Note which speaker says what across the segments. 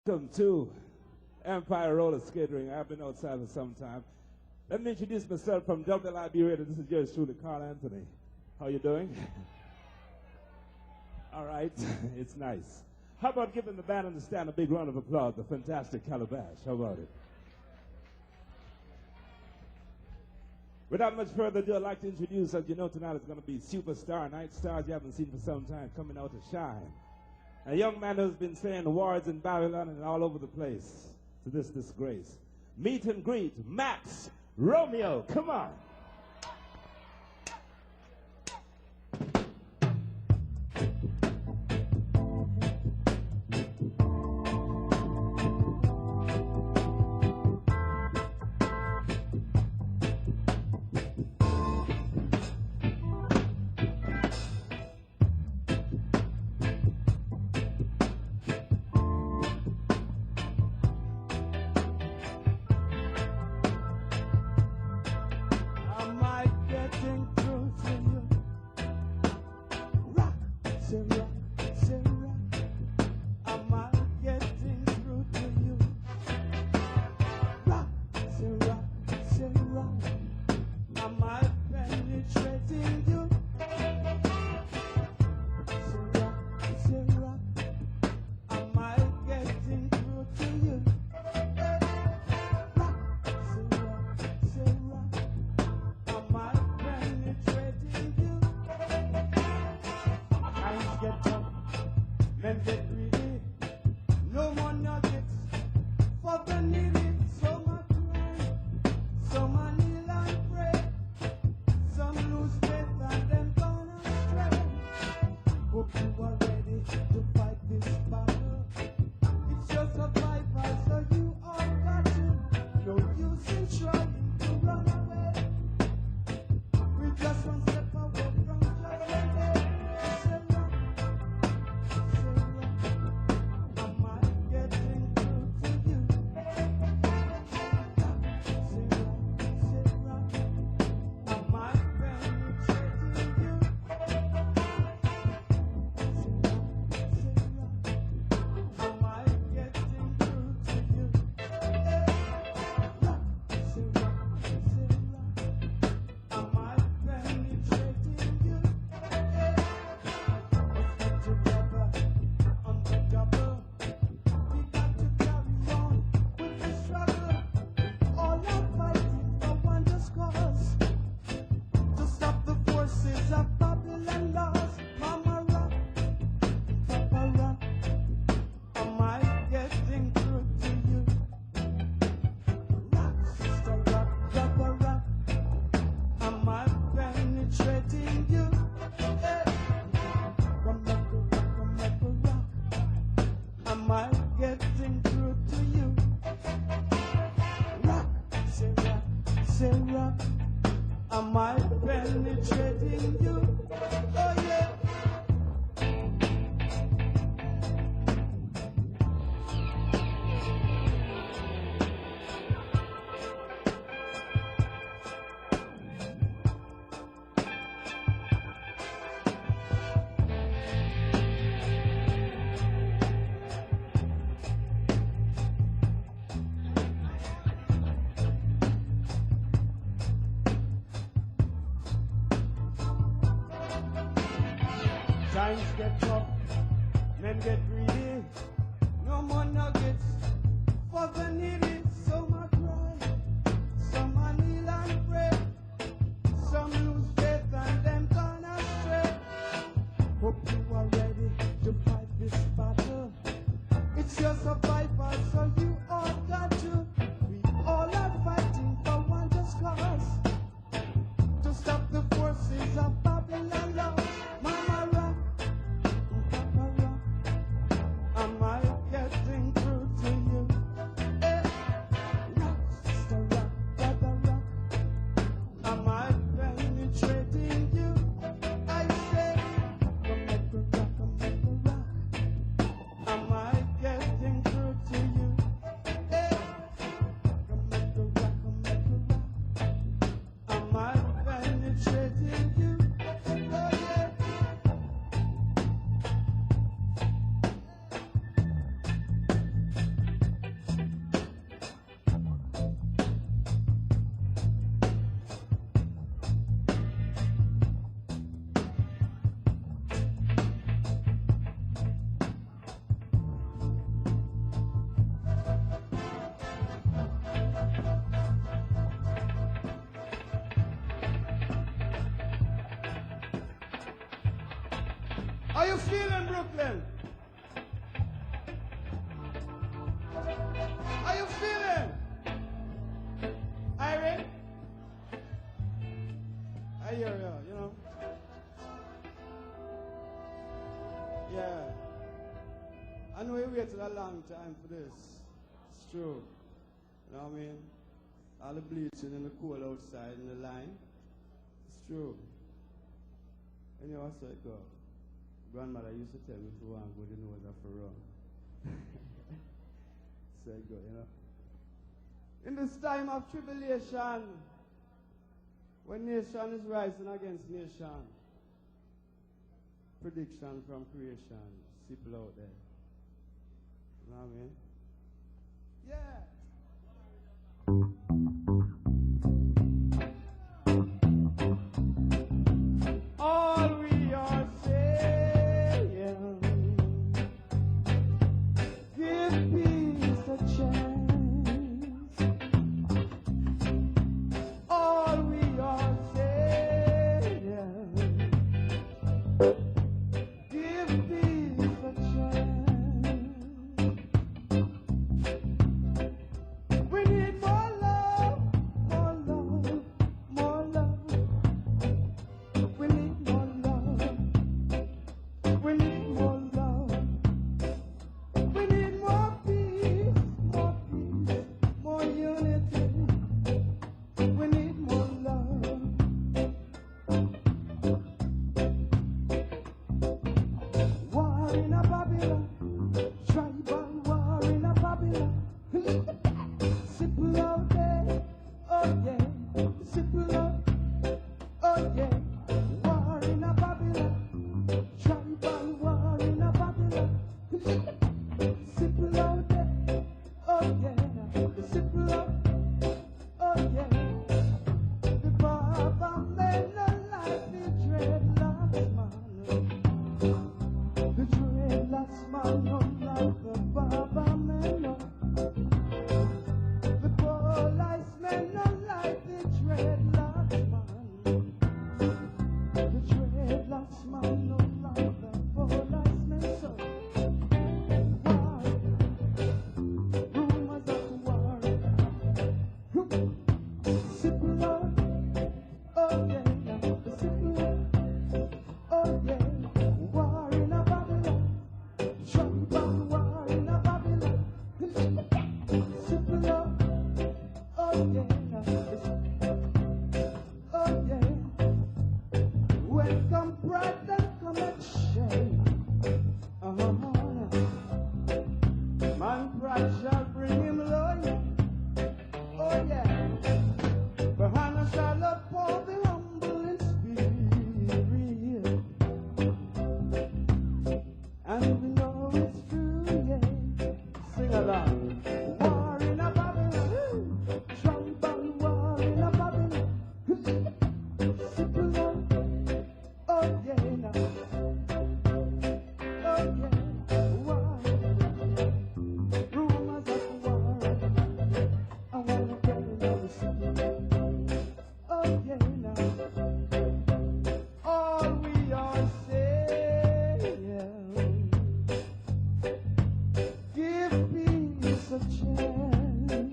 Speaker 1: Welcome to Empire Roller Skatering. I've been outside for some time. Let me introduce myself from WIB Radio. This is yours truly, Carl Anthony. How you doing? All right, it's nice. How about giving the band and the stand a big round of applause, the fantastic Calabash? How about it? Without much further ado, I'd like to introduce, as you know, tonight is going to be superstar, night stars you haven't seen for some time, coming out to shine. A young man who's been saying words in Babylon and all over the place to this disgrace. Meet and greet, Max Romeo. Come on. Times get tough, men get greedy. No more nuggets for the needy. Some are cry, some are kneel and pray. Some lose faith and them turn astray. Hope you are ready to fight this battle. It's your survival, so you all got to. We all are fighting for one just cause, to stop the forces of Babylon lost. How you feeling, Brooklyn? How you feeling? Irene? I hear you know? Yeah. I know we waited a long time for this. It's true. You know what I mean? All the bleaching and the cold outside in the line. It's true. Anyway, so it go. Grandmother used to tell me if you want to go, you know that for wrong. So it go, you know. In this time of tribulation, when nation is rising against nation, prediction from creation, people out there. You know what I mean? Yeah. All we are saying, give peace a chance. All we are saying, give peace a chance. We need more love, more love, more love. We need more love. We need more love. We need more peace, more unity. We need more love. War in a Babylon, tribal war in a Babylon. Simple out there, oh yeah, simple out, oh yeah. War in a Babylon, tribal war in a Babylon. Simple out there, oh yeah, simple out, oh yeah. The Baba men are like the dreadlocks man. The dreadlocks man don't like the Baba men. No. The police men don't like the dreadlocks man. The dreadlocks man don't like the police men. So war, rumors of war. Simple out, oh yeah, simple out, oh yeah. War in a Babylon, tribal war in a Babylon. Simple out, oh yeah, oh yeah. Welcome pride and connection. Man pride shall bring him low. Oh yeah. But Hannah shall uphold the humble in spirit. And we know it's true, yeah. Sing along. War in a Babylon, tribal war in a Babylon. Simple out, oh yeah, now. Oh yeah, war. Rumors of war. I wanna tell you now the secret. Oh yeah, now. All we are saying, give peace a chance.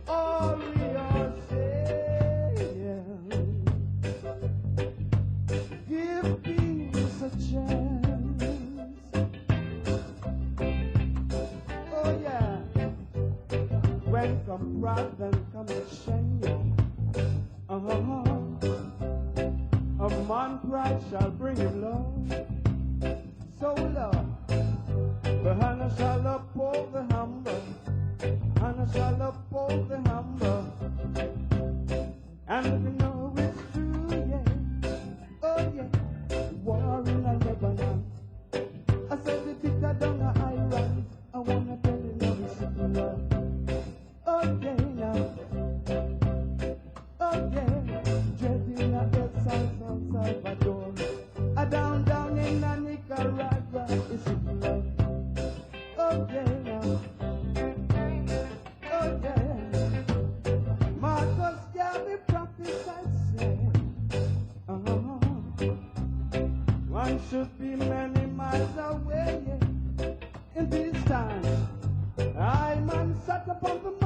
Speaker 1: All we are saying, give peace a chance. Oh yeah. When come wrath and come shame, a man pride shall bring him low. So low, but Hannah shall uphold the humble. Hannah shall uphold the humble. And we know it's true, yeah. Oh yeah, war in a Lebanon. I said the picture down a Iran. I wanna tell you now the simple love. Oh yeah, now. Oh yeah, dreading a El Salvador. A down in a Nicaragua. It's simple love. Oh yeah, now. Oh yeah. this time. I man sat upon the